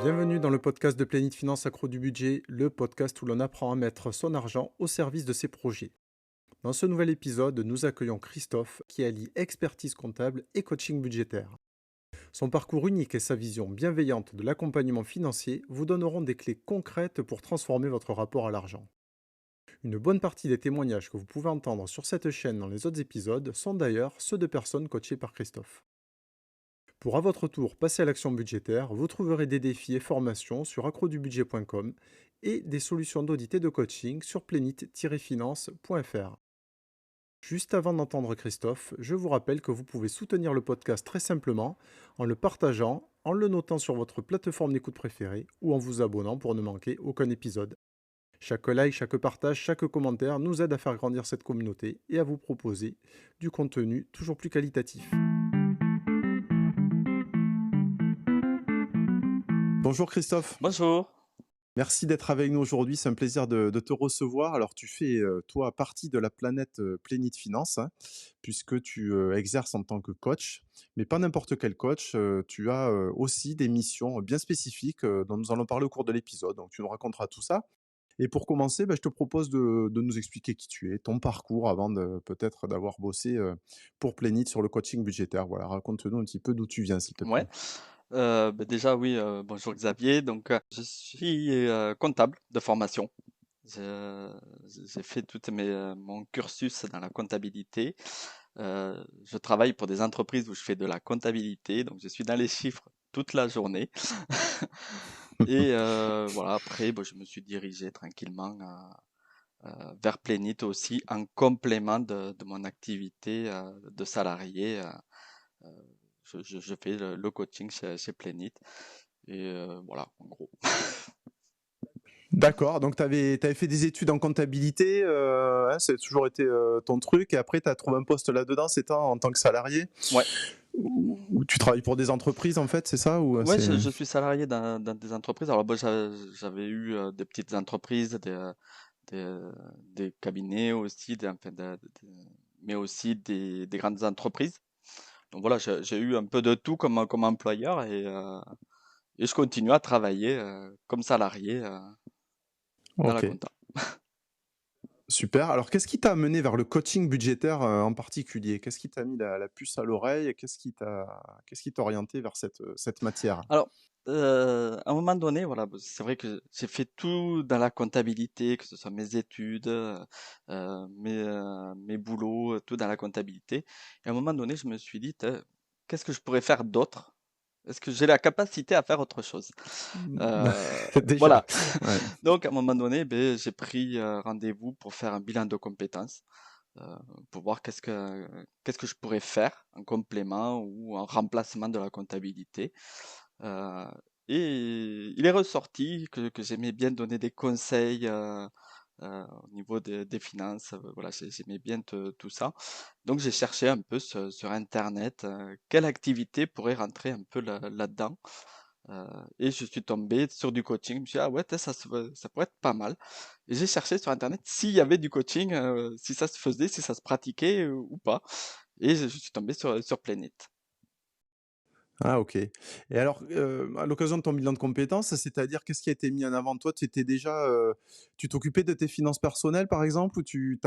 Bienvenue dans le podcast de Plénite Finance Accro du Budget, le podcast où l'on apprend à mettre son argent au service de ses projets. Dans ce nouvel épisode, nous accueillons Christophe qui allie expertise comptable et coaching budgétaire. Son parcours unique et sa vision bienveillante de l'accompagnement financier vous donneront des clés concrètes pour transformer votre rapport à l'argent. Une bonne partie des témoignages que vous pouvez entendre sur cette chaîne dans les autres épisodes sont d'ailleurs ceux de personnes coachées par Christophe. Pour à votre tour passer à l'action budgétaire, vous trouverez des défis et formations sur accrodubudget.com et des solutions d'audit et de coaching sur plénite-finance.fr. Juste avant d'entendre Christophe, je vous rappelle que vous pouvez soutenir le podcast très simplement en le partageant, en le notant sur votre plateforme d'écoute préférée ou en vous abonnant pour ne manquer aucun épisode. Chaque like, chaque partage, chaque commentaire nous aide à faire grandir cette communauté et à vous proposer du contenu toujours plus qualitatif. Bonjour Christophe. Bonjour. Merci d'être avec nous aujourd'hui, c'est un plaisir de te recevoir. Alors tu fais, toi, partie de la planète, Plénite Finance, hein, puisque tu, exerces en tant que coach, mais pas n'importe quel coach, tu as, aussi des missions bien spécifiques, dont nous allons parler au cours de l'épisode, donc tu nous raconteras tout ça. Et pour commencer, je te propose de nous expliquer qui tu es, ton parcours avant de peut-être d'avoir bossé, pour Plénite sur le coaching budgétaire. Voilà, raconte-nous un petit peu d'où tu viens, s'il te Ouais, plaît. déjà oui, bonjour Xavier. Je suis, comptable de formation. Je j'ai fait mon cursus dans la comptabilité. Je travaille pour des entreprises où je fais de la comptabilité, donc je suis dans les chiffres toute la journée. Et voilà, après, je me suis dirigé tranquillement, vers Plénite aussi en complément de mon activité, de salarié, je fais le coaching chez Plénite et voilà, en gros. D'accord, donc tu avais fait des études en comptabilité, hein, ça a toujours été, ton truc et après tu as trouvé un poste là-dedans, c'est ça, en tant que salarié? Ouais, Ou tu travailles pour des entreprises en fait, c'est ça? Ou, ouais, c'est je suis salarié dans des entreprises. Alors, j'avais eu des petites entreprises, des, des cabinets aussi, mais aussi des grandes entreprises. Donc voilà, j'ai eu un peu de tout comme employeur et je continue à travailler comme salarié dans la OK, compta. super. Alors qu'est-ce qui t'a amené vers le coaching budgétaire, en particulier? Qu'est-ce qui t'a mis la puce à l'oreille? Qu'est-ce qui t'a orienté vers cette matière? Alors, à un moment donné, voilà, c'est vrai que j'ai fait tout dans la comptabilité, que ce soit mes études, mes boulots, tout dans la comptabilité. Et à un moment donné, je me suis dit: Qu'est-ce que je pourrais faire d'autre? Est-ce que j'ai la capacité à faire autre chose?» Mmh, déjà, Voilà. ouais. Donc à un moment donné, j'ai pris, rendez-vous pour faire un bilan de compétences, heu, pour voir qu'est-ce que je pourrais faire en complément ou en remplacement de la comptabilité. Heu et il est ressorti que j'aimais bien donner des conseils, au niveau des finances, voilà, j'aimais bien tout ça. Donc j'ai cherché un peu sur internet, quelle activité pourrait rentrer un peu là-dedans, heu et je suis tombé sur du coaching. Je me suis dit: «Ah ouais, ça pourrait être pas mal» et j'ai cherché sur internet s'il y avait du coaching, si ça se faisait, si ça se pratiquait, ou pas et je suis tombé sur Plenit. Ah OK. Et alors, à l'occasion de ton bilan de compétences, c'est-à-dire qu'est-ce qui a été mis en avant? Toi, tu étais déjà, tu t'occupais de tes finances personnelles, par exemple? Ou tu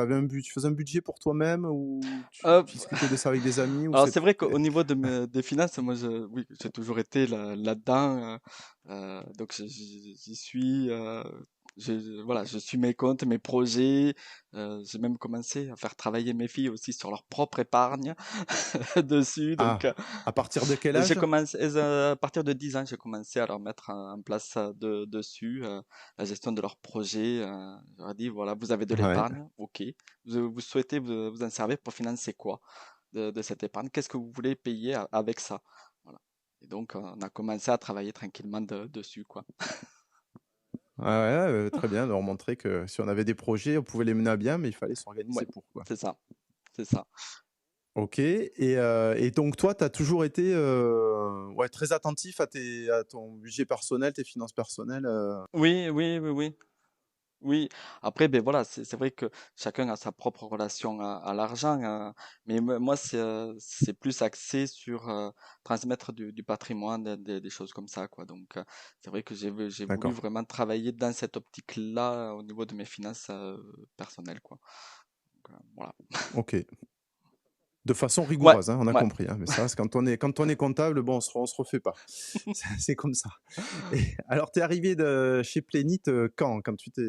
faisais un budget pour toi-même? Ou Heu tu discutais de ça avec des amis? Ou Alors c'est vrai c'était qu'au niveau des finances, moi oui, j'ai toujours été là-dedans, donc j'y suis, voilà, je suis mes comptes, mes projets, j'ai même commencé à faire travailler mes filles aussi sur leur propre épargne dessus, Ah! À partir de quel j'ai âge? commencé à partir de 10 ans, j'ai commencé à leur mettre en place, dessus, la gestion de leurs projets, je leur ai dit: «Voilà, vous avez de Ouais. l'épargne, OK. Vous souhaitez vous en servir pour financer quoi de cette épargne? Qu'est-ce que vous voulez payer avec ça?» Voilà. Et donc, on a commencé à travailler tranquillement dessus, quoi. Ouais, ouais, très bien, leur montrer que si on avait des projets, on pouvait les mener à bien, mais il fallait Ouais, s'organiser pour, quoi. c'est ça, c'est ça. OK. Et donc toi, tu as toujours été, ouais, très attentif à ton budget personnel, tes finances personnelles, Oui, oui, oui, oui. Oui, après, ben voilà, c'est vrai que chacun a sa propre relation à l'argent, mais moi, c'est plus axé sur transmettre du patrimoine, des choses comme ça, quoi. Donc, c'est vrai que j'ai voulu D'accord. vraiment travailler dans cette optique-là au niveau de mes finances personnelles, quoi. Donc, voilà. OK. De façon Ouais, rigoureuse, hein, on a ouais. compris, hein, mais ça, c'est quand on est comptable, bon, on se refait pas. C'est comme ça. Et alors, tu es arrivé chez Plenit, quand? Quand tu t'es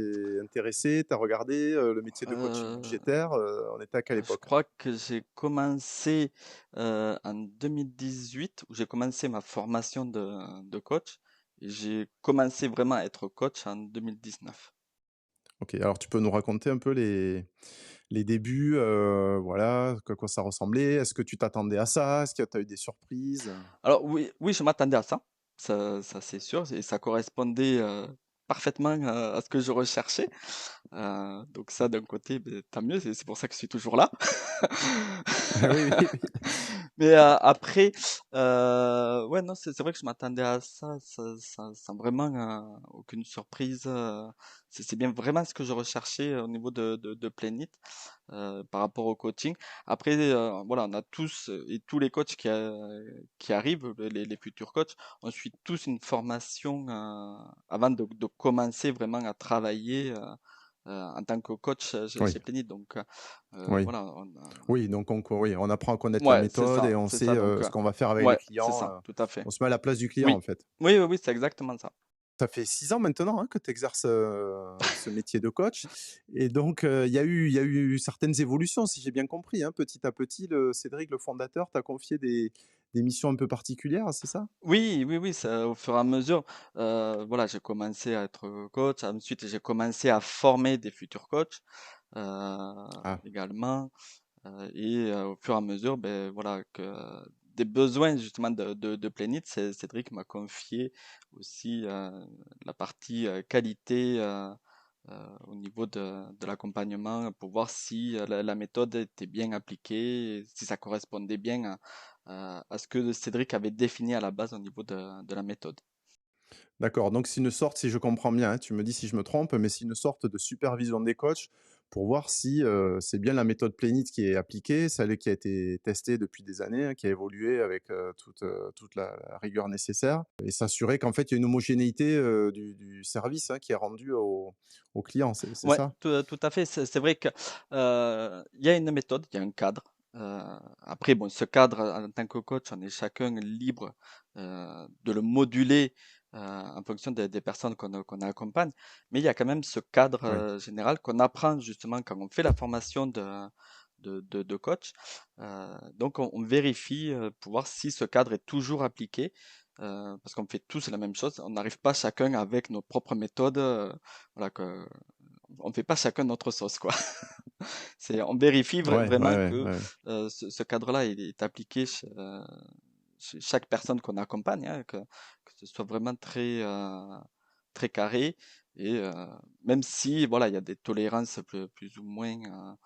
intéressé, tu as regardé, le métier de coaching Euh, budgétaire, on était à quelle je époque? crois que j'ai commencé en 2018, où j'ai commencé ma formation de coach. Et j'ai commencé vraiment à être coach en 2019. OK, alors tu peux nous raconter un peu les débuts, voilà, à quoi ça ressemblait? Est-ce que tu t'attendais à ça? Est-ce que tu as eu des surprises? Alors oui, oui, je m'attendais à ça, ça c'est sûr, et ça correspondait parfaitement à ce que je recherchais. Donc ça, d'un côté, ben, tant mieux, c'est pour ça que je suis toujours là. Oui, oui, oui. Mais après, ouais, non, c'est vrai que je m'attendais à ça, sans vraiment aucune surprise. C'est bien vraiment ce que je recherchais au niveau de Plenit par rapport au coaching. Après, voilà, on a tous et tous les coachs qui arrivent, les futurs coachs, on suit tous une formation avant de commencer vraiment à travailler en tant que coach Oui, chez Plenit. Donc, oui. voilà, Oui, donc oui, on apprend à connaître la ouais, méthode et on c'est sait, ça. Donc, ce qu'on va faire avec les ouais, c'est clients, ça, tout à fait. on se met à la place du client, Oui, en fait. oui, oui, oui, c'est exactement ça. Ça fait 6 ans maintenant, hein, que tu exerces, ce métier de coach et donc il y a eu certaines évolutions, si j'ai bien compris, hein. Petit à petit, Cédric, le fondateur, t'a confié des missions un peu particulières, c'est ça? Oui, oui, oui, ça, au fur et à mesure, voilà, j'ai commencé à être coach. Ensuite, j'ai commencé à former des futurs coachs Ah, également. Et au fur et à mesure, ben, voilà, que des besoins justement de Plenit, Cédric m'a confié aussi la partie qualité au niveau de l'accompagnement pour voir si la méthode était bien appliquée, si ça correspondait bien à ce que Cédric avait défini à la base au niveau de la méthode. d'accord, donc c'est une sorte, si je comprends bien, hein, tu me dis si je me trompe, mais c'est une sorte de supervision des coachs pour voir si, c'est bien la méthode Plénit qui est appliquée, celle qui a été testée depuis des années, hein, qui a évolué avec, toute la rigueur nécessaire et s'assurer qu'en fait, il y a une homogénéité, du service, hein, qui est rendu au client, c'est Ouais, ça? tout à fait. C'est vrai que, il y a une méthode, il y a un cadre. Heu, Après bon, ce cadre, en tant que coach, on est chacun libre, de le moduler, en fonction des personnes qu'on accompagne. Mais il y a quand même ce cadre, Oui, général qu'on apprend justement quand on fait la formation de coach. Donc on vérifie, pour voir si ce cadre est toujours appliqué, parce qu'on fait tous la même chose. On n'arrive pas chacun avec nos propres méthodes, voilà que on ne fait pas chacun notre sauce, quoi. On vérifie ouais, ouais, vraiment ouais, que ouais. ce cadre-là il est appliqué chez chaque personne qu'on accompagne, hein, que ce soit vraiment très carré. Et même si voilà, il y a des tolérances plus ou moins,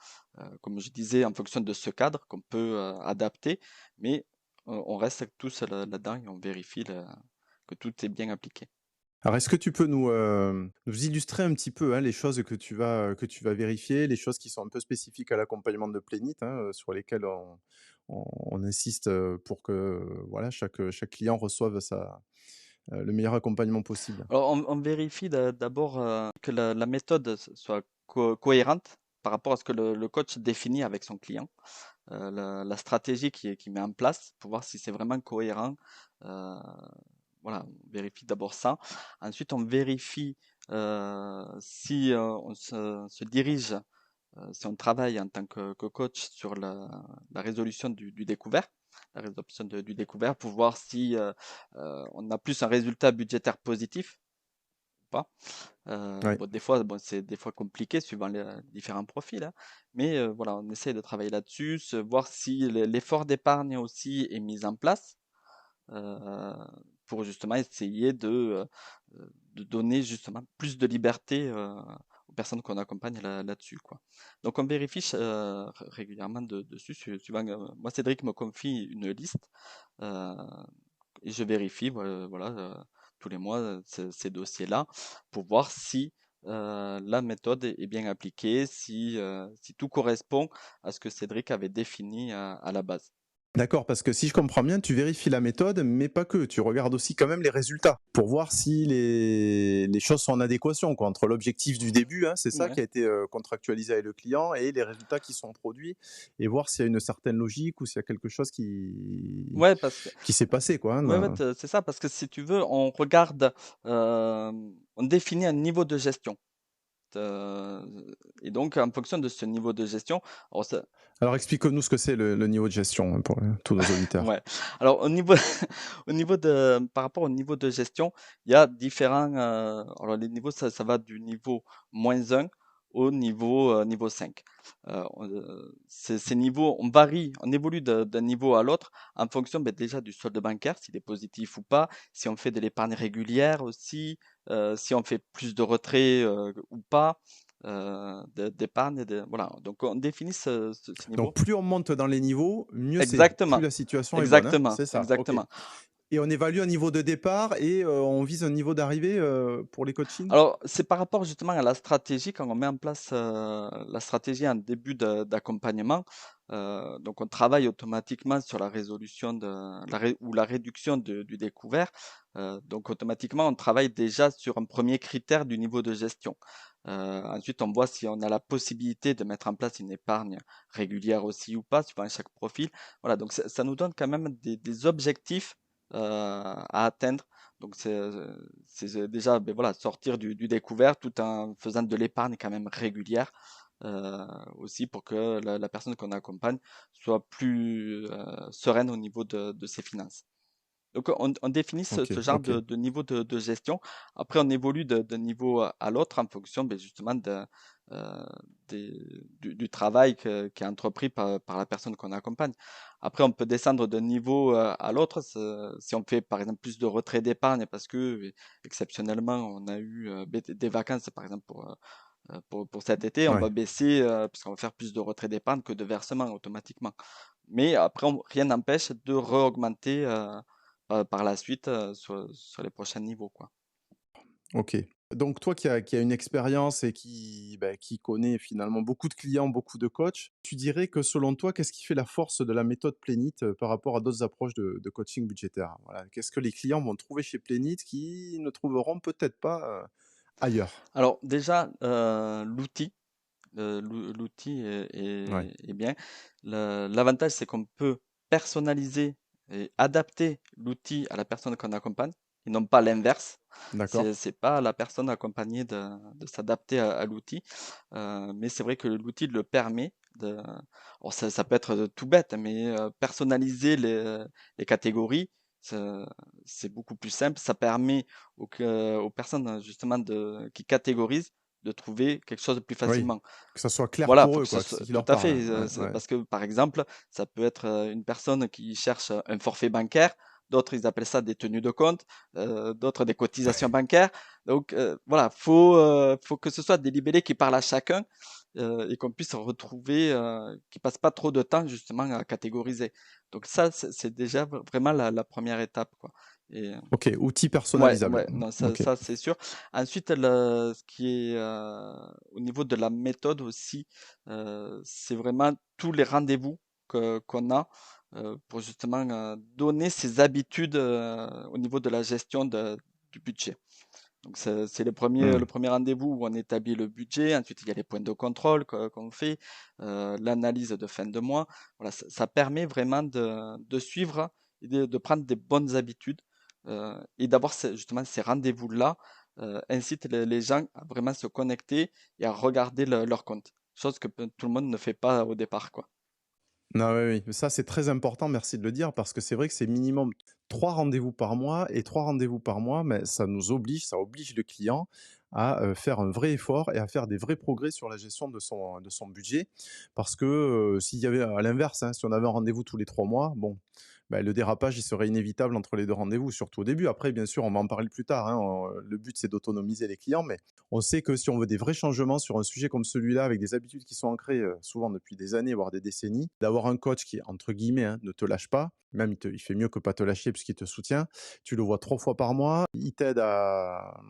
comme je disais, en fonction de ce cadre qu'on peut adapter, mais on reste tous là-dedans et on vérifie que tout est bien appliqué. Alors, est-ce que tu peux nous illustrer un petit peu, hein, les choses que tu vas vérifier, les choses qui sont un peu spécifiques à l'accompagnement de Plénit, hein, sur lesquelles on insiste, pour que, voilà, chaque client reçoive le meilleur accompagnement possible? Alors, on vérifie d'abord que la méthode soit cohérente par rapport à ce que le coach définit avec son client, la stratégie qui met en place pour voir si c'est vraiment cohérent. euh, voilà, on vérifie d'abord ça. Ensuite, on vérifie si on se dirige, si on travaille en tant que coach sur la résolution du découvert, la résolution du découvert pour voir si on a plus un résultat budgétaire positif pas. Oui. Bon, des fois, bon, c'est des fois compliqué suivant les différents profils, hein, mais voilà, on essaie de travailler là-dessus, voir si l'effort d'épargne aussi est mis en place euh, pour justement essayer de donner justement plus de liberté aux personnes qu'on accompagne là-dessus, quoi. Donc on vérifie régulièrement dessus, suivant, moi Cédric me confie une liste euh, et je vérifie, voilà, tous les mois ces dossiers-là pour voir si la méthode est bien appliquée, si tout correspond à ce que Cédric avait défini à la base. D'accord, parce que si je comprends bien, tu vérifies la méthode, mais pas que. Tu regardes aussi quand même les résultats pour voir si les choses sont en adéquation quoi, entre l'objectif du début, hein, c'est ça Ouais, qui a été contractualisé avec le client, et les résultats qui sont produits, et voir s'il y a une certaine logique ou s'il y a quelque chose ouais, parce que qui s'est passé. Quoi, hein, ouais, ouais, c'est ça, parce que si tu veux, on regarde, on définit un niveau de gestion. Euh, et donc, en fonction de ce niveau de gestion, alors Alors explique-nous ce que c'est le niveau de gestion hein, pour tous nos auditeurs. ouais. Alors, au niveau, par rapport au niveau de gestion, il y a différents, alors les niveaux, ça va du niveau -1 au niveau 5. Ces niveaux, on varie, on évolue d'un niveau à l'autre en fonction ben, déjà du solde bancaire, s'il est positif ou pas, si on fait de l'épargne régulière aussi, si on fait plus de retraits ou pas, d'épargne, voilà. Donc, on définit ce Donc niveau. plus on monte dans les niveaux, mieux c'est, plus Exactement, la situation est bonne, hein, exactement, c'est ça, ok. exactement. Et on évalue un niveau de départ et on vise un niveau d'arrivée pour les coachings? Alors, c'est par rapport justement à la stratégie, quand on met en place la stratégie en début d'accompagnement, donc on travaille automatiquement sur la résolution ou la réduction du découvert. Donc automatiquement, on travaille déjà sur un premier critère du niveau de gestion. Ensuite, on voit si on a la possibilité de mettre en place une épargne régulière aussi ou pas, suivant chaque profil. Voilà, donc ça nous donne quand même des objectifs à atteindre. Donc c'est déjà ben voilà, sortir du découvert tout en faisant de l'épargne quand même régulière aussi pour que la personne qu'on accompagne soit plus sereine au niveau de ses finances. Donc on définit Ok, ce genre ok. de niveau de gestion. Après, on évolue de niveau à l'autre en fonction ben, justement euh, du travail qui est entrepris par la personne qu'on accompagne. Après, on peut descendre d'un niveau à l'autre. Si on fait par exemple plus de retrait d'épargne parce que exceptionnellement on a eu des vacances par exemple pour cet été, on Ouais. va baisser parce qu'on va faire plus de retrait d'épargne que de versement automatiquement. Mais après, rien n'empêche de réaugmenter par la suite sur les prochains niveaux, quoi. Ok. Donc toi qui a une expérience et qui connaît finalement beaucoup de clients, beaucoup de coachs, tu dirais que selon toi, qu'est-ce qui fait la force de la méthode Plénit par rapport à d'autres approches de coaching budgétaire? Voilà. Qu'est-ce que les clients vont trouver chez Plénit qu'ils ne trouveront peut-être pas ailleurs? Alors déjà, l'outil Ouais, est bien. L'avantage, c'est qu'on peut personnaliser et adapter l'outil à la personne qu'on accompagne et non pas l'inverse. d'accord. C'est pas à la personne accompagnée de s'adapter à l'outil, mais c'est vrai que l'outil le permet de. Alors ça peut être tout bête, mais personnaliser les catégories, ça- c'est beaucoup plus simple. Ça permet aux personnes justement qui catégorisent de trouver quelque chose de plus Oui, facilement. que ça soit clair Voilà, pour faut eux, que ce quoi, soit qui tout leur à parle. fait, Ouais, ouais. parce que, par exemple, ça peut être, une personne qui cherche un forfait bancaire, d'autres ils appellent ça des tenues de compte, d'autres des cotisations bancaires. Donc, voilà, faut que ce soit des libellés qui parlent à chacun, et qu'on puisse retrouver, qu'ils passent pas trop de temps justement à catégoriser. Donc ça, c'est déjà vraiment la 1re étape, quoi et Ok, outils ouais, personnalisables. ouais, non, ça, Ok. ça c'est sûr. Ensuite, ce qui est au niveau de la méthode aussi, c'est vraiment tous les rendez-vous qu'on a pour justement donner ses habitudes au niveau de la gestion du budget. Donc c'est le Hmm. premier rendez-vous où on établit le budget. Ensuite, il y a les points de contrôle qu'on fait, l'analyse de fin de mois. Voilà, ça permet vraiment de suivre et de prendre des bonnes habitudes et d'avoir justement ces rendez-vous-là incite les gens à vraiment se connecter et à regarder leur compte. Chose que tout le monde ne fait pas au départ, quoi. Non, oui, oui. Ça, c'est très important, merci de le dire, parce que c'est vrai que c'est minimum 3 rendez-vous par mois, et 3 rendez-vous par mois, mais ça oblige le client à faire un vrai effort et à faire des vrais progrès sur la gestion de son budget. Parce que s'il y avait à l'inverse, hein, si on avait un rendez-vous tous les 3 mois, bon, bah, le dérapage, il serait inévitable entre les 2 rendez-vous, surtout au début. Après, bien sûr, on va en parler plus tard, hein, le but, c'est d'autonomiser les clients, mais on sait que si on veut des vrais changements sur un sujet comme celui-là, avec des habitudes qui sont ancrées, souvent depuis des années, voire des décennies, d'avoir un coach qui, entre guillemets, hein, «ne te lâche pas», même il fait mieux que pas te lâcher puisqu'il te soutient. Tu le vois 3 fois par mois, il t'aide à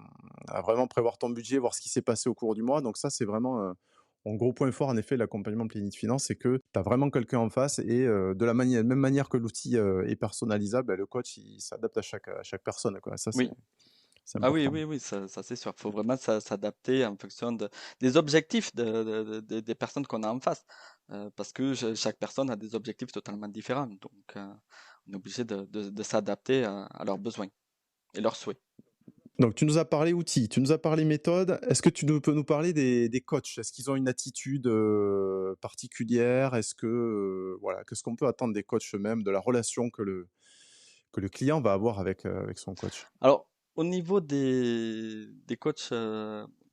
vraiment prévoir ton budget, voir ce qui s'est passé au cours du mois. Donc ça, c'est vraiment, un gros point fort, en effet, de l'accompagnement Plénitude Finance, c'est que tu as vraiment quelqu'un en face et de la même manière que l'outil, est personnalisable, bah, le coach, il s'adapte à chaque personne, quoi. Ça, Oui. c'est Ah oui, important. oui, oui, ça c'est sûr. Il faut vraiment s'adapter en fonction des objectifs des personnes qu'on a en face. Parce que chaque personne a des objectifs totalement différents. Donc, on est obligé de s'adapter à leurs besoins et leurs souhaits. Donc tu nous as parlé outils, tu nous as parlé méthode. Est-ce que peux nous parler des coachs? Est-ce qu'ils ont une attitude, particulière? Est-ce que, voilà, qu'est-ce qu'on peut attendre des coachs eux-mêmes, de la relation que le client va avoir avec son coach? Alors, au niveau des coachs,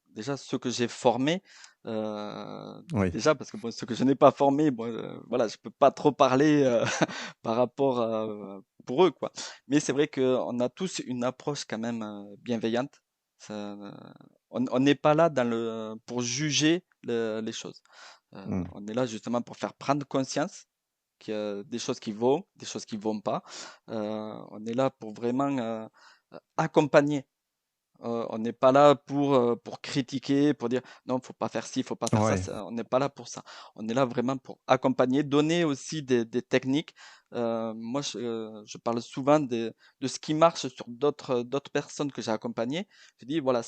déjà ceux que j'ai formés, Oui. déjà parce que bon, ceux que je n'ai pas formés, bon, voilà, je peux pas trop parler par rapport pour eux, quoi. Mais c'est vrai qu'on a tous une approche quand même bienveillante. Ça, on n'est pas là pour juger les choses. Mmh. On est là justement pour faire prendre conscience qu'il y a des choses qui vont, des choses qui vont pas. On est là pour vraiment accompagner. On n'est pas là pour critiquer, pour dire non, faut pas faire ci, faut pas faire ça. Ouais. On n'est pas là pour ça. On est là vraiment pour accompagner, donner aussi des techniques. Moi, je parle souvent de ce qui marche sur d'autres personnes que j'ai accompagnées. Je dis voilà,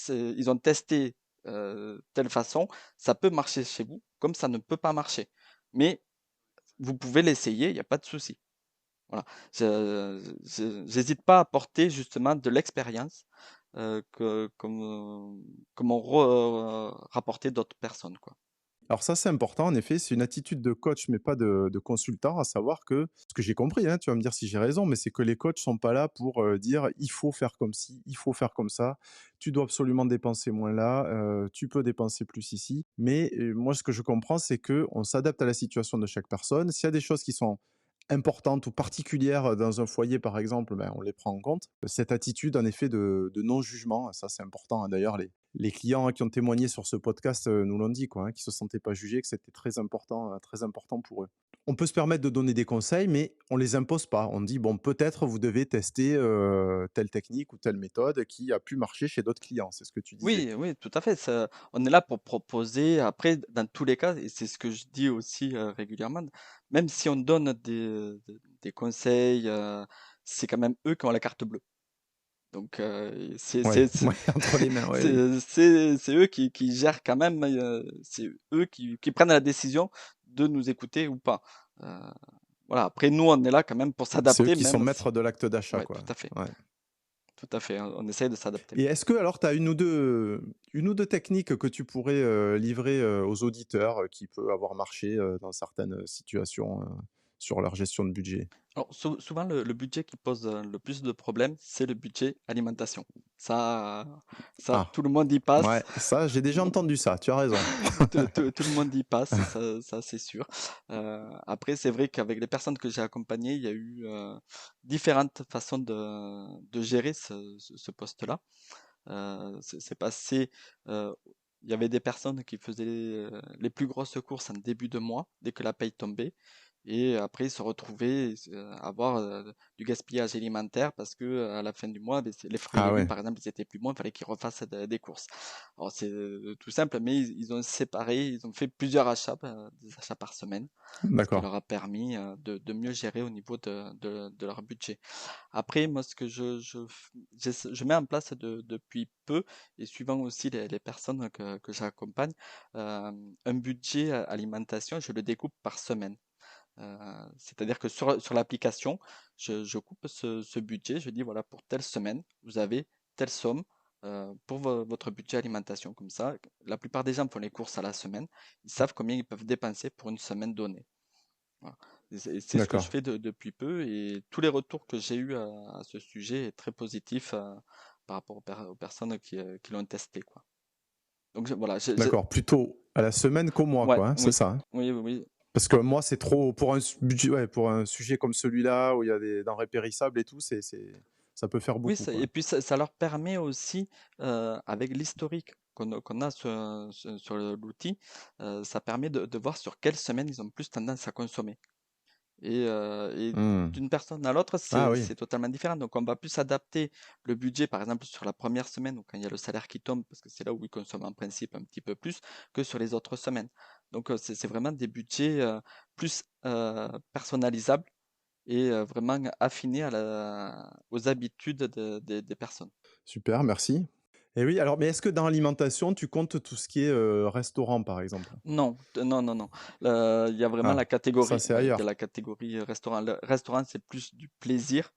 ils ont testé telle façon, ça peut marcher chez vous, comme ça ne peut pas marcher. Mais vous pouvez l'essayer, il n'y a pas de souci. Voilà. J'hésite pas à apporter justement de l'expérience que m'ont rapporté d'autres personnes, quoi. Alors ça, c'est important, en effet, c'est une attitude de coach, mais pas de consultant, à savoir que, ce que j'ai compris, hein, tu vas me dire si j'ai raison, mais c'est que les coachs sont pas là pour dire il faut faire comme ci, il faut faire comme ça, tu dois absolument dépenser moins là, tu peux dépenser plus ici. Mais moi, ce que je comprends, c'est que on s'adapte à la situation de chaque personne. S'il y a des choses qui sont importantes ou particulières dans un foyer, par exemple, ben, on les prend en compte. Cette attitude, en effet, de non-jugement, ça c'est important, hein. D'ailleurs, les clients, hein, qui ont témoigné sur ce podcast, nous l'ont dit, quoi, hein, qu'ils ne se sentaient pas jugés, que c'était très important pour eux. On peut se permettre de donner des conseils, mais on ne les impose pas. On dit, bon, peut-être vous devez tester telle technique ou telle méthode qui a pu marcher chez d'autres clients. C'est ce que tu disais. Oui, oui, tout à fait. On est là pour proposer. Après, dans tous les cas, et c'est ce que je dis aussi régulièrement, même si on donne des conseils, c'est quand même eux qui ont la carte bleue. Donc, Ouais, ouais, entre les mains, ouais, oui. c'est eux qui gèrent quand même, c'est eux qui prennent la décision de nous écouter ou pas. Heu, voilà, après nous, on est là quand même pour C'est eux s'adapter qui sont même si maîtres de l'acte d'achat, ouais, quoi. Ouais. tout à fait, on essaye de s'adapter. Et est-ce que alors tu as une ou deux techniques que tu pourrais, livrer, aux auditeurs, qui peut avoir marché, dans certaines, situations, sur leur gestion de budget? Alors souvent le budget qui pose, le plus de problèmes, c'est le budget alimentation. Ça, ça Ah, tout le monde y passe. ouais, ça, j'ai déjà entendu ça, tu as raison. Tout le monde y passe, ça c'est sûr. Après, c'est vrai qu'avec les personnes que j'ai accompagnées, il y a eu différentes façons de gérer ce poste-là. C'est passé, euh, il y avait des personnes qui faisaient les plus grosses courses en début de mois, dès que la paye tombait. Et après, se retrouver à avoir du gaspillage alimentaire parce que à la fin du mois, ben, les fruits et Ah légumes, ouais, par exemple, ils étaient plus bons, il fallait qu'ils refassent des courses. Alors c'est tout simple, mais ils ont séparé, ils ont fait plusieurs achats, des achats par semaine, ce qui d'accord. leur a permis de mieux gérer au niveau de leur budget. Après, moi, ce que je mets en place depuis peu, et suivant aussi les personnes que j'accompagne, un budget alimentation, je le découpe par semaine. C'est-à-dire que sur l'application, je coupe ce budget, je dis voilà, pour telle semaine, vous avez telle somme pour votre budget alimentation. Comme ça, la plupart des gens font les courses à la semaine, ils savent combien ils peuvent dépenser pour une semaine donnée. Voilà. Et c'est ce que je D'accord. fais depuis peu et tous les retours que j'ai eus à ce sujet est très positif par rapport aux personnes qui l'ont testé, quoi. Donc voilà, D'accord, plutôt à la semaine qu'au mois, ouais, quoi, hein, c'est oui, ça, hein? oui, oui, oui. Parce que moi, c'est trop pour un budget, ouais, pour un sujet comme celui-là où il y a des denrées périssables et tout, ça peut faire Oui, beaucoup, et quoi. puis ça leur permet aussi, avec l'historique qu'on a sur l'outil, ça permet de voir sur quelle semaine ils ont plus tendance à consommer. Et Mmh. d'une personne à l'autre, Ah oui. c'est totalement différent. Donc, on va plus adapter le budget, par exemple, sur la première semaine, ou quand il y a le salaire qui tombe, parce que c'est là où ils consomment en principe un petit peu plus que sur les autres semaines. Donc, c'est vraiment des budgets plus personnalisables et vraiment affinés aux habitudes des personnes. Super, merci. Et oui, alors, mais est-ce que dans l'alimentation, tu comptes tout ce qui est, restaurant, par exemple? Non, non, non, non. Il y a vraiment Ah, la ça, catégorie, c'est ouais, il y a ailleurs. la catégorie restaurant. Le restaurant, c'est plus du plaisir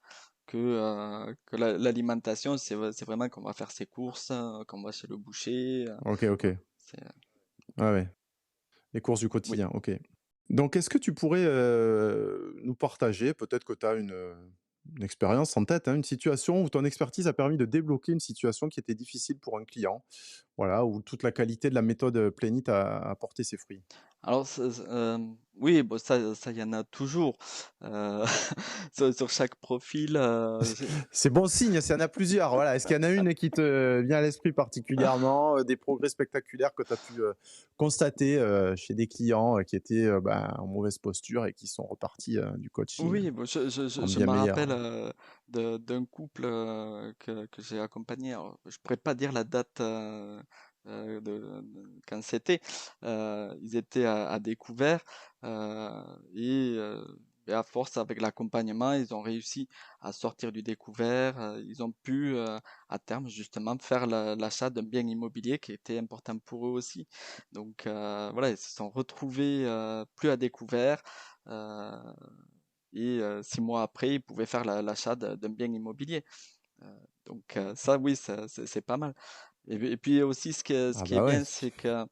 que l'alimentation. C'est vraiment qu'on va faire ses courses, qu'on va chez le boucher. OK, OK. Voilà. C'est, Ouais, ouais. Les courses du oui. quotidien, OK. Donc est-ce que tu pourrais, nous partager, peut-être que tu as une expérience en tête, hein, une situation où ton expertise a permis de débloquer une situation qui était difficile pour un client? Voilà, où toute la qualité de la méthode, Plénite a porté ses fruits. Alors, oui, bon, ça, il y en a toujours. Euh, sur chaque profil, C'est bon signe, s'il y en a plusieurs, voilà. Est-ce qu'il y en a une qui te vient à l'esprit particulièrement, des progrès spectaculaires que tu as pu, constater, chez des clients, qui étaient, ben, en mauvaise posture et qui sont repartis, du coaching, oui, bon, en je bien me meilleur? rappelle d'un couple que j'ai accompagné. Alors, je pourrais pas dire la date quand c'était. Ils étaient à découvert et, et à force, avec l'accompagnement, ils ont réussi à sortir du découvert. Ils ont pu, à terme, justement, faire l'achat d'un bien immobilier qui était important pour eux aussi. Donc, voilà, ils se sont retrouvés plus à découvert. euh, et 6 mois après, ils pouvaient faire l'achat d'un bien immobilier. Euh, donc ça, oui, c'est pas mal. Et puis aussi, ce Ah qui est bah, ouais. bien, c'est que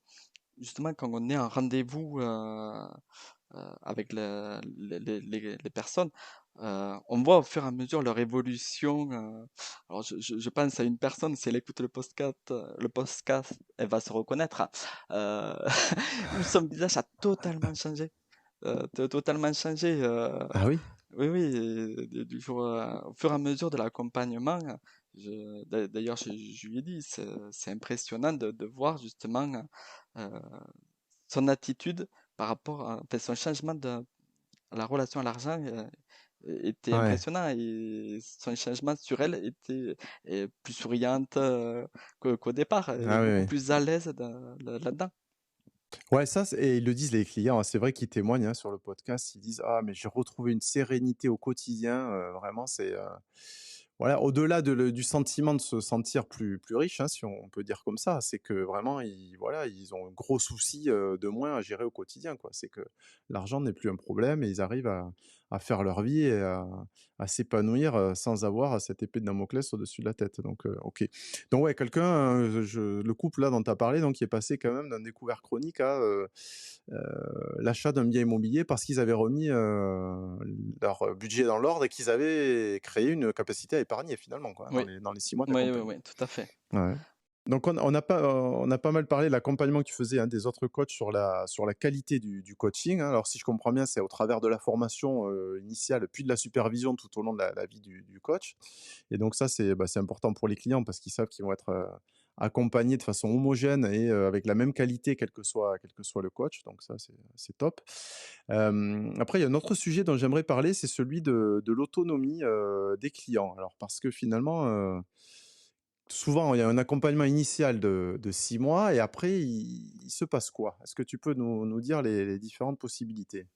justement, quand on est en rendez-vous avec les personnes, on voit au fur et à mesure leur évolution. Alors, je pense à une personne, si elle écoute le podcast, elle va se reconnaître, hein, euh, où son visage a totalement changé. Totalement changé. Ah oui? Oui, oui, du jour, au fur et à mesure de l'accompagnement, d'ailleurs, je lui ai dit, c'est impressionnant de voir justement euh, son attitude par rapport à, enfin, son changement de la relation à l'argent était Ouais. impressionnant et son changement sur elle était plus souriante qu'au départ, elle est Ah oui, beaucoup oui. plus à l'aise là-dedans. Ouais, ça, et ils le disent les clients, hein, c'est vrai qu'ils témoignent, hein, sur le podcast. Ils disent: «Ah, mais j'ai retrouvé une sérénité au quotidien», vraiment, c'est, voilà, au-delà du sentiment de se sentir plus riche, hein, si on peut dire comme ça, c'est que vraiment voilà, ils ont un gros souci, de moins à gérer au quotidien, quoi. C'est que l'argent n'est plus un problème et ils arrivent à faire leur vie et à s'épanouir, sans avoir cette épée de Damoclès au-dessus de la tête, donc OK. Donc ouais, quelqu'un, le couple là dont tu as parlé, donc qui est passé quand même d'un découvert chronique à, l'achat d'un bien immobilier parce qu'ils avaient remis, leur budget dans l'ordre et qu'ils avaient créé une capacité à épargner finalement, quoi, Oui, dans les 6 mois oui, oui, d'accompagnement. oui, tout à fait. Ouais, ouais. Donc on a pas mal parlé de l'accompagnement que tu faisais, hein, des autres coachs sur la qualité du coaching, hein. Alors si je comprends bien, c'est au travers de la formation, initiale, puis de la supervision tout au long de la vie du coach, et donc ça, c'est important pour les clients parce qu'ils savent qu'ils vont être, accompagnés de façon homogène et avec la même qualité quel que soit le coach, donc ça, c'est top. Après, il y a un autre sujet dont j'aimerais parler, c'est celui de l'autonomie, des clients. Alors parce que finalement, souvent, il y a un accompagnement initial de 6 mois et après il se passe quoi? Est-ce que tu peux nous dire les différentes possibilités?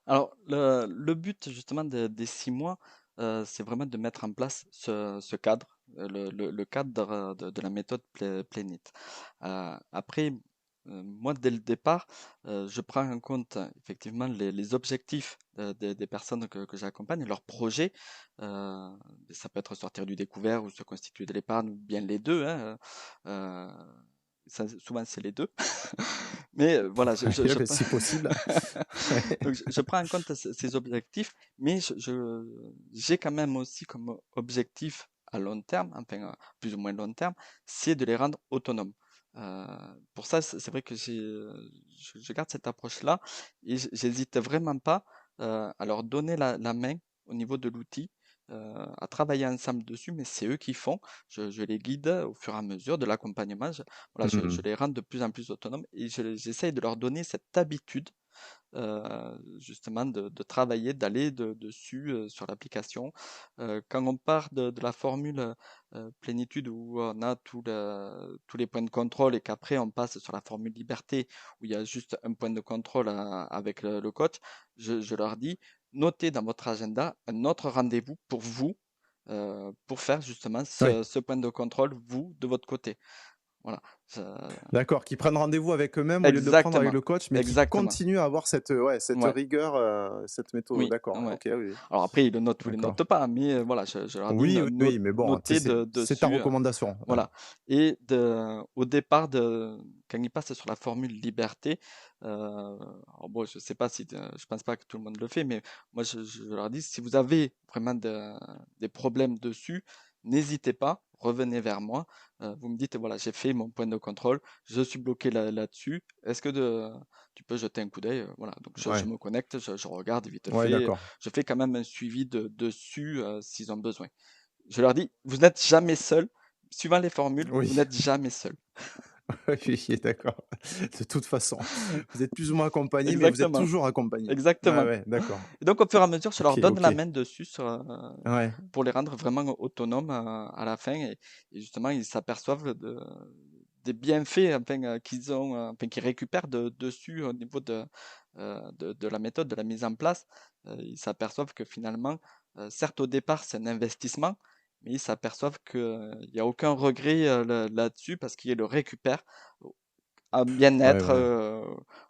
Alors, le but justement des 6 mois, c'est vraiment de mettre en place ce cadre, le cadre de la méthode Plénit. Après, moi, dès le départ, je prends en compte effectivement les objectifs des personnes que j'accompagne, leurs projets. Euh, Ça peut être sortir du découvert ou se constituer de l'épargne, ou bien les deux, hein. euh, Souvent, c'est les deux. Mais voilà, Ouais, beh, si possible. Ouais. donc je prends en compte ces objectifs, mais j'ai quand même aussi comme objectif à long terme, enfin plus ou moins long terme, c'est de les rendre autonomes. Heu, pour ça, c'est vrai que je garde cette approche-là et j'hésite vraiment pas, à leur donner la main au niveau de l'outil, à travailler ensemble dessus, mais c'est eux qui font. Je les guide au fur et à mesure de l'accompagnement. Voilà, je Mmh. les rends de plus en plus autonomes et j'essaye de leur donner cette habitude justement de travailler, d'aller dessus sur l'application. Quand on part de la formule plénitude où on a tous les points de contrôle et qu'après on passe sur la formule liberté où il y a juste un point de contrôle avec le coach, je leur dis, notez dans votre agenda un autre rendez-vous pour vous, pour faire justement Ouais. ce point de contrôle, vous, de votre côté. Voilà. D'accord, qui prennent rendez-vous avec eux-mêmes au lieu de le prendre avec Exactement, le coach, mais qui exactement. continuent à avoir cette, ouais, cette Ouais. rigueur, cette méthode. Oui, D'accord, ouais, ouais. OK, oui, oui. Alors après, ils le notent ou ils le D'accord. notent pas, mais voilà, je leur dis Oui, oui, oui, mais bon, tu sais, notez c'est ta dessus, recommandation. Ouais. voilà. Et au départ, quand ils passent sur la formule liberté, alors bon, je sais pas si, je pense pas que tout le monde le fait, mais moi, je leur dis, si vous avez vraiment des problèmes dessus, n'hésitez pas, revenez vers moi. Vous me dites, voilà, j'ai fait mon point de contrôle, je suis bloqué là-dessus. Est-ce que tu peux jeter un coup d'œil? Voilà, donc je Ouais, me connecte, je regarde vite ouais, fait, d'accord. je fais quand même un suivi dessus s'ils ont besoin. Je leur dis, vous n'êtes jamais seul. Suivant les formules, vous Oui, n'êtes jamais seul. oui, oui, d'accord. De toute façon, vous êtes plus ou moins accompagné, mais vous êtes Exactement, toujours accompagné. Ouais, exactement. ouais, d'accord. Et donc, au fur et à mesure, je leur OK, donne OK. la main dessus Ouais, pour les rendre vraiment autonomes à la fin. Et justement, ils s'aperçoivent des bienfaits enfin, qu'ils ont, enfin, qu'ils récupèrent dessus au niveau de la méthode, de la mise en place. Ils s'aperçoivent que finalement, certes, au départ, c'est un investissement, mais ils s'aperçoivent qu'il n'y a aucun regret là-dessus parce qu'ils le récupèrent en ouais, bien-être ouais.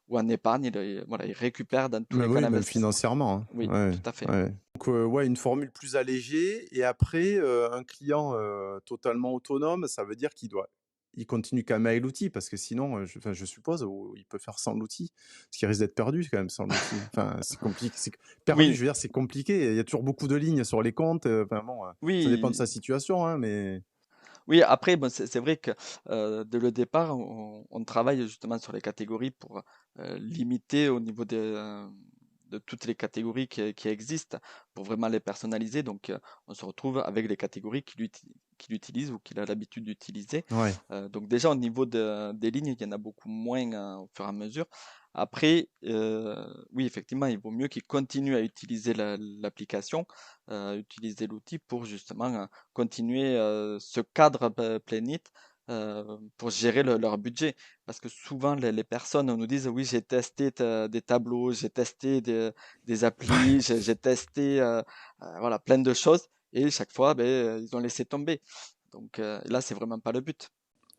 ou en épargne. Voilà, ils récupèrent dans tous les cas Oui, même l'investissement. financièrement, hein. Oui, Ouais, tout à fait. ouais. Donc, ouais, une formule plus allégée et après, un client, totalement autonome, ça veut dire il continue quand même avec l'outil parce que sinon, enfin, je suppose, ou il peut faire sans l'outil? Parce qu'il risque d'être perdu quand même sans l'outil. Enfin, c'est compliqué, c'est perdu, Oui, je veux dire, c'est compliqué. Il y a toujours beaucoup de lignes sur les comptes, enfin bon, ça dépend de oui, sa situation, hein, mais oui. Après, bon, c'est vrai que dès le départ, on travaille justement sur les catégories pour limiter au niveau de toutes les catégories qui existent, pour vraiment les personnaliser. Donc, on se retrouve avec les catégories qu'il utilise ou qu'il a l'habitude d'utiliser. ouais, Donc, déjà, au niveau des lignes, il y en a beaucoup moins au fur et à mesure. Après, oui, effectivement, il vaut mieux qu'ils continuent à utiliser l'application, utiliser l'outil pour justement continuer ce cadre Plénit pour gérer leur budget. Parce que souvent, les personnes nous disent, oui, j'ai testé des tableaux, j'ai testé des applis, j'ai testé voilà, plein de choses. Et chaque fois, ben, ils ont laissé tomber. Donc là, c'est vraiment pas le but.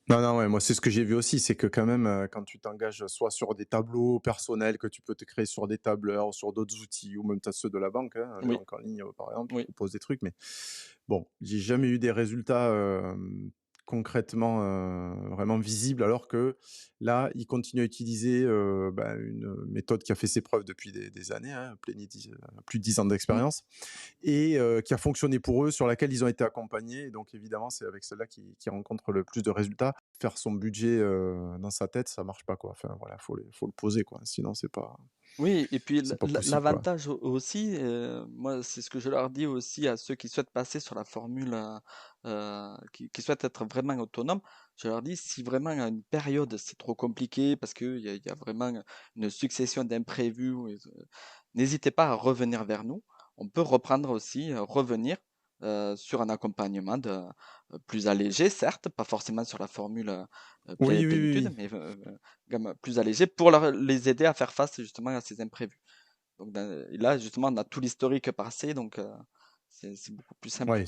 non, non, ouais, moi, c'est ce que j'ai vu aussi, c'est que quand même, quand tu t'engages soit sur des tableaux personnels que tu peux te créer sur des tableurs, sur d'autres outils ou même tu ceux de la banque, hein, les Oui, banques en ligne, par exemple, qui oui. proposent des trucs, mais bon, j'ai jamais eu des résultats, concrètement, vraiment visibles alors que là, ils continuent à utiliser, bah, une méthode qui a fait ses preuves depuis des années, hein, plus de 10 ans Mm. d'expérience et qui a fonctionné pour eux, sur laquelle ils ont été accompagnés. Et donc évidemment, c'est avec celle-là qui rencontre le plus de résultats. Faire son budget, dans sa tête, ça marche pas, quoi. Enfin voilà, faut le poser, quoi, sinon Oui, et puis c'est pas possible, quoi. l'avantage aussi, moi c'est ce que je leur dis aussi à ceux qui souhaitent passer sur la formule, qui souhaitent être vraiment autonomes, je leur dis si vraiment à une période c'est trop compliqué parce qu'il y a vraiment une succession d'imprévus, n'hésitez pas à revenir vers nous. On peut reprendre aussi, revenir sur un accompagnement plus allégé, certes, pas forcément sur la formule Oui, oui, oui, plénitude, oui. mais gamme plus allégé pour les aider à faire face justement à ces imprévus. Donc et là, justement, on a tout l'historique passé, donc c'est beaucoup plus simple. Ouais,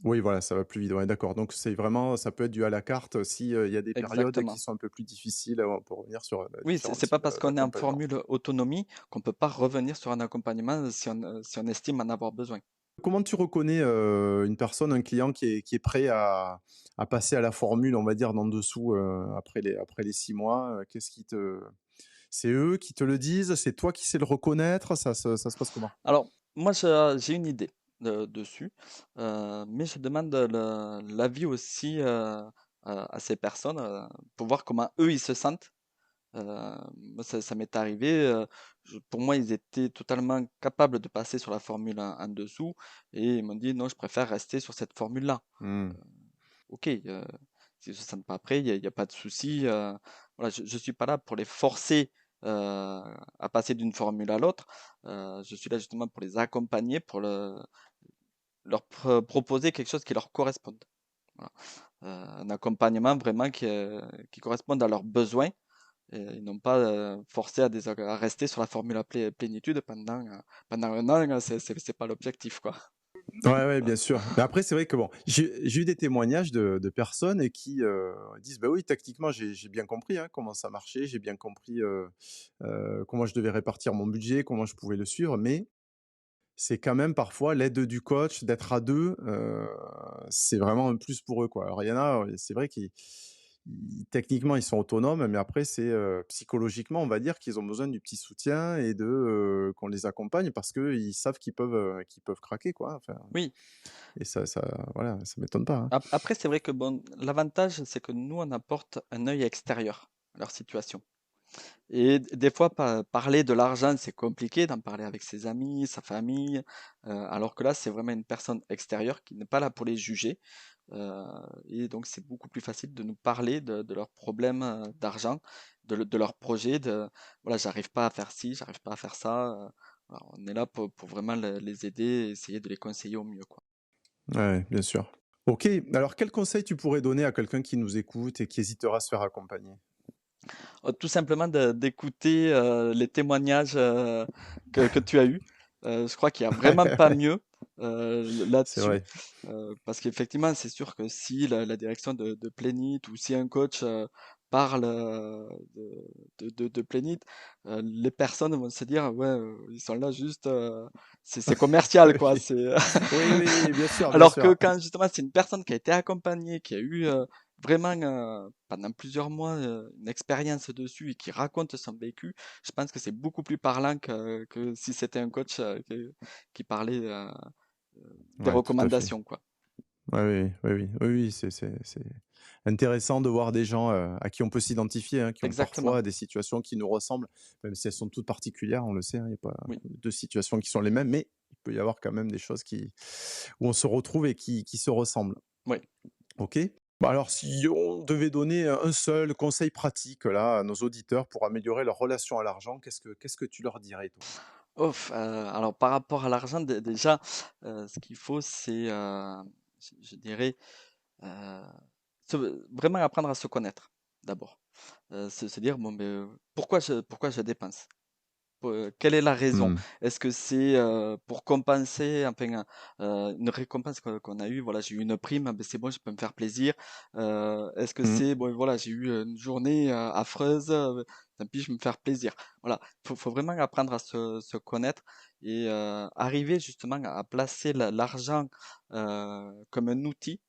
oui, voilà, ça va plus vite. Ouais, d'accord. Donc c'est vraiment ça peut être dû à la carte si, il y a des périodes qui Exactement. sont un peu plus difficiles, on peut revenir sur, Oui, différents c'est pas types parce qu'on est en d'accompagnement. formule autonomie qu'on peut pas revenir sur un accompagnement si on estime en avoir besoin. Comment tu reconnais, une personne, un client qui est prêt à passer à la formule, on va dire, d'en dessous, après les 6 mois? C'est eux qui te le disent? C'est toi qui sais le reconnaître? Ça se passe comment? Alors, moi, j'ai une idée dessus, mais je demande l'avis aussi à ces personnes pour voir comment eux ils se sentent. Moi, ça m'est arrivé. Pour moi, ils étaient totalement capables de passer sur la formule en dessous et ils m'ont dit non, je préfère rester sur cette formule-là. Hmm. Ok, s'ils ne se sentent pas prêts, il y a pas de souci. Voilà, je ne suis pas là pour les forcer à passer d'une formule à l'autre. Je suis là justement pour les accompagner, pour leur proposer quelque chose qui leur corresponde. Voilà. Un accompagnement vraiment qui corresponde à leurs besoins et ils n'ont pas forcé à rester sur la formule à plénitude pendant un an. C'est pas l'objectif, quoi. Ouais, ouais, bien sûr. Mais après, c'est vrai que bon, j'ai eu des témoignages de personnes et qui disent, bah oui, tactiquement, j'ai bien compris hein, comment ça marchait, j'ai bien compris comment je devais répartir mon budget, comment je pouvais le suivre, mais c'est quand même parfois l'aide du coach, d'être à 2, c'est vraiment un plus pour eux, quoi. Alors il y en a, c'est vrai qu'ils techniquement, ils sont autonomes, mais après c'est, psychologiquement, on va dire qu'ils ont besoin du petit soutien et qu'on les accompagne parce qu'ils savent qu'ils peuvent craquer, quoi, enfin Oui, et ça voilà, ça m'étonne pas, hein. après, c'est vrai que bon, l'avantage, c'est que nous, on apporte un œil extérieur à leur situation. Et des fois, parler de l'argent, c'est compliqué d'en parler avec ses amis, sa famille, alors que là, c'est vraiment une personne extérieure qui n'est pas là pour les juger. euh, et donc, c'est beaucoup plus facile de nous parler de leurs problèmes d'argent, de leurs projets, voilà, j'arrive pas à faire ci, j'arrive pas à faire ça. Voilà, on est là pour vraiment les aider et essayer de les conseiller au mieux, quoi. Ouais, bien sûr. OK, alors quel conseil tu pourrais donner à quelqu'un qui nous écoute et qui hésitera à se faire accompagner? Tout simplement d'écouter les témoignages que tu as eus. Je crois qu'il n'y a vraiment pas mieux C'est là-dessus. vrai. Parce qu'effectivement, c'est sûr que si la direction de Plénit ou si un coach parle de Plénit, les personnes vont se dire, ouais, ils sont là juste, c'est commercial, quoi. Oui. Oui, oui, oui, bien sûr, bien Alors que sûr. quand justement c'est une personne qui a été accompagnée, qui a eu vraiment pendant plusieurs mois une expérience dessus et qui raconte son vécu, je pense que c'est beaucoup plus parlant que si c'était un coach qui parlait des Ouais, tout à fait. recommandations, quoi. Ouais, oui, oui, oui, oui, oui, c'est intéressant de voir des gens, à qui on peut s'identifier, hein, qui ont Exactement, parfois des situations qui nous ressemblent, même si elles sont toutes particulières, on le sait, hein, il n'y a pas oui. 2 situations qui sont les mêmes, mais il peut y avoir quand même des choses où on se retrouve et qui se ressemblent. Oui. OK. Bah, alors si on devait donner un seul conseil pratique là à nos auditeurs pour améliorer leur relation à l'argent, qu'est-ce que tu leur dirais toi? Ouf, alors par rapport à l'argent, déjà, ce qu'il faut, c'est, je dirais, euh, vraiment apprendre à se connaître, d'abord. Se dire, bon, ben, pourquoi je dépense? Quelle est la raison? Mmh. Est-ce que c'est pour compenser, enfin, une récompense qu'on a eue? Voilà, j'ai eu une prime, ah ben c'est bon, je peux me faire plaisir. Est-ce que Mmh. c'est, bon, voilà, j'ai eu une journée affreuse, tant pis, je vais me faire plaisir. Voilà, faut vraiment apprendre à se connaître et arriver justement à placer l'argent comme un outil.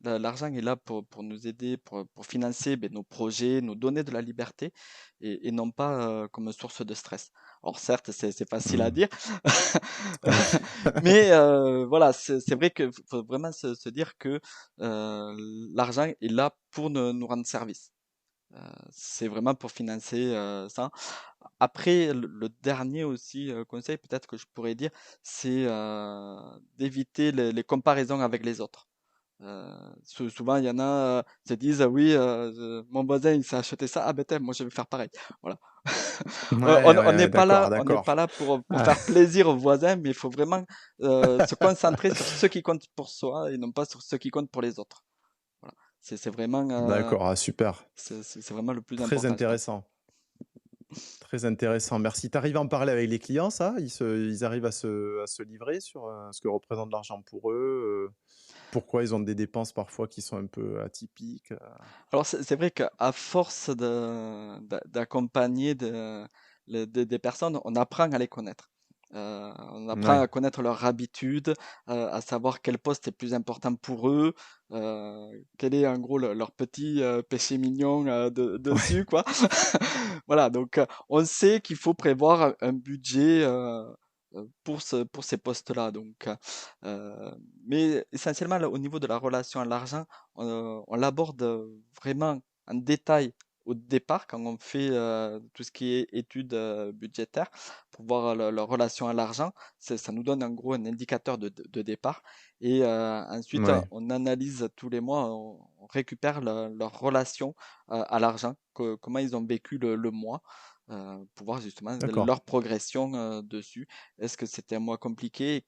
L'argent est là pour nous aider, pour financer ben, nos projets, nous donner de la liberté et non pas comme source de stress. Alors certes, c'est facile à Mmh. dire, Oui. mais voilà, c'est vrai qu'il faut vraiment se dire que euh, l'argent est là pour nous rendre service. C'est vraiment pour financer ça. Après, le dernier aussi conseil peut-être que je pourrais dire, c'est d'éviter les comparaisons avec les autres. Souvent, il y en a se disent oui, mon voisin il s'est acheté ça, ah ben tiens, moi je vais faire pareil. Voilà. Ouais, ouais, On n'est ouais, pas d'accord, là, on n'est pas d'accord. là pour Ah, faire plaisir aux voisins, mais il faut vraiment se concentrer sur ce qui compte pour soi et non pas sur ce qui compte pour les autres. Voilà. C'est vraiment, d'accord, ah super. c'est vraiment le plus Très important, je pense. intéressant, très intéressant. Merci. Tu arrives à en parler avec les clients ça? Ils arrivent à se livrer sur, ce que représente l'argent pour eux, pourquoi ils ont des dépenses parfois qui sont un peu atypiques? Alors c'est vrai qu'à force d'accompagner des personnes, on apprend à les connaître. On apprend Ouais. à connaître leurs habitudes, à savoir quel poste est plus important pour eux, quel est en gros leur petit péché mignon dessus, Ouais. quoi. Voilà, donc on sait qu'il faut prévoir un budget pour ces postes-là. Donc, mais essentiellement, là, au niveau de la relation à l'argent, on l'aborde vraiment en détail au départ quand on fait tout ce qui est études budgétaires pour voir leur relation à l'argent. Ça nous donne en gros un indicateur de départ. Et ensuite, Ouais, on analyse tous les mois, on récupère leur relation à l'argent, comment ils ont vécu le mois. Pour voir justement d'accord. leur progression dessus. Est-ce que c'était un mois compliqué?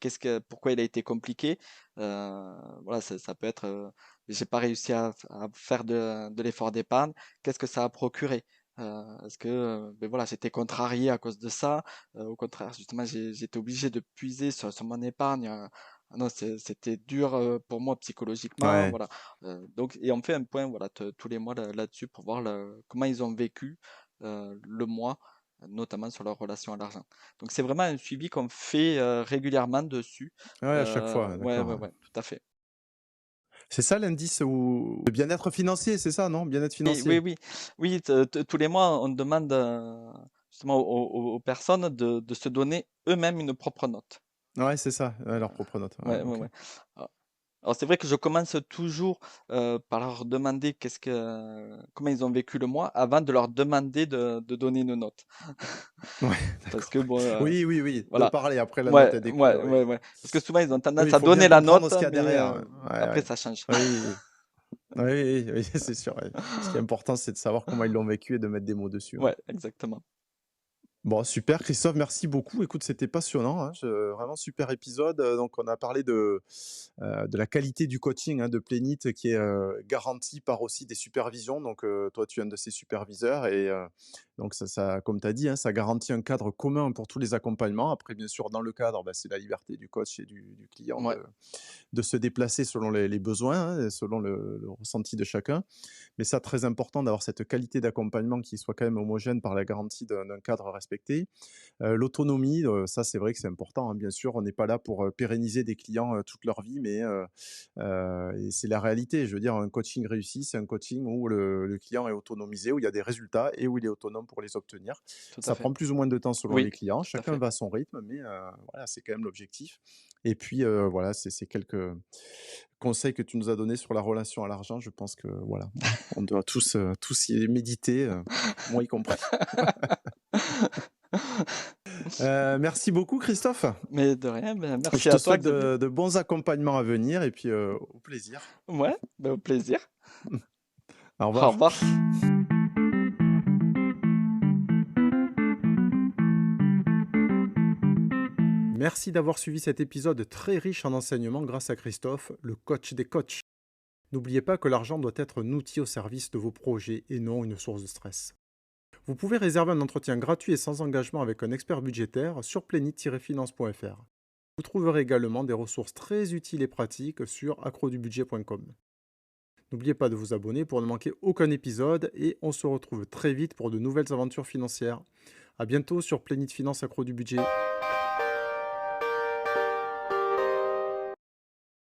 Pourquoi il a été compliqué? Voilà, ça peut être, j'ai pas réussi à faire de l'effort d'épargne. Qu'est-ce que ça a procuré? Est-ce que, ben voilà, j'étais contrarié à cause de ça? Au contraire, justement, j'étais obligé de puiser sur mon épargne. Ah non, c'était dur pour moi psychologiquement, Ouais. voilà. Donc, et on fait un point, voilà, tous les mois là-dessus pour voir comment ils ont vécu le mois, notamment sur leur relation à l'argent. Donc c'est vraiment un suivi qu'on fait régulièrement dessus. Ouais, à chaque fois, Ouais, d'accord. ouais, Ouais. ouais, tout à fait. C'est ça l'indice ou le bien-être financier, c'est ça, non? Bien-être Et oui, financier? oui, oui, tous les mois, on demande justement aux personnes de se donner eux-mêmes une propre note. Ouais, c'est ça, ouais, Euh, leur propre note. Ouais, ouais, ouais, OK. ouais. Alors c'est vrai que je commence toujours par leur demander comment ils ont vécu le mois avant de leur demander de donner une note. Ouais, Parce d'accord, que ouais. bon, Oui, oui, oui, de voilà. parler, après la note, Ouais, elle découle, ouais, oui. ouais, ouais. Parce que souvent, ils ont Oui, tendance il à faut bien donner la comprendre note, ce qu'il y a mais derrière, ouais, après, ouais. ça change. Oui, oui. Oui, oui, oui, c'est sûr, ouais. Ce qui est important, c'est de savoir comment ils l'ont vécu et de mettre des mots dessus, ouais. Ouais, exactement. Bon, super, Christophe, merci beaucoup. Écoute, c'était passionnant, hein, vraiment super épisode. Donc, on a parlé de la qualité du coaching, hein, de Plénit, qui est garantie par aussi des supervisions. Donc, toi, tu es un de ces superviseurs. Et donc, comme tu as dit, hein, ça garantit un cadre commun pour tous les accompagnements. Après, bien sûr, dans le cadre, bah, c'est la liberté du coach et du client Ouais, de se déplacer selon les besoins, hein, et selon le ressenti de chacun. Mais ça, très important d'avoir cette qualité d'accompagnement qui soit quand même homogène par la garantie d'un cadre respecté. L'autonomie, ça, c'est vrai que c'est important, hein, bien sûr. On n'est pas là pour pérenniser des clients toute leur vie, mais et c'est la réalité. Je veux dire, un coaching réussi, c'est un coaching où le client est autonomisé, où il y a des résultats et où il est autonome pour les obtenir. tout à Ça fait. prend plus ou moins de temps selon Oui, les clients. tout à Chacun fait. va à son rythme, mais voilà, c'est quand même l'objectif. Et puis, voilà, c'est ces quelques conseils que tu nous as donnés sur la relation à l'argent. Je pense que, voilà, on doit tous y méditer, moi y compris. Merci beaucoup, Christophe. Mais de rien, ben, Je merci te à toi, souhaite Xavier. de bons accompagnements à venir et puis au plaisir. Ouais, ben, au plaisir. Au Au revoir. revoir. Merci d'avoir suivi cet épisode très riche en enseignements grâce à Christophe, le coach des coachs. N'oubliez pas que l'argent doit être un outil au service de vos projets et non une source de stress. Vous pouvez réserver un entretien gratuit et sans engagement avec un expert budgétaire sur plenit-finance.fr. Vous trouverez également des ressources très utiles et pratiques sur accrodubudget.com. N'oubliez pas de vous abonner pour ne manquer aucun épisode et on se retrouve très vite pour de nouvelles aventures financières. A bientôt sur Plénite Finance Accro du Budget.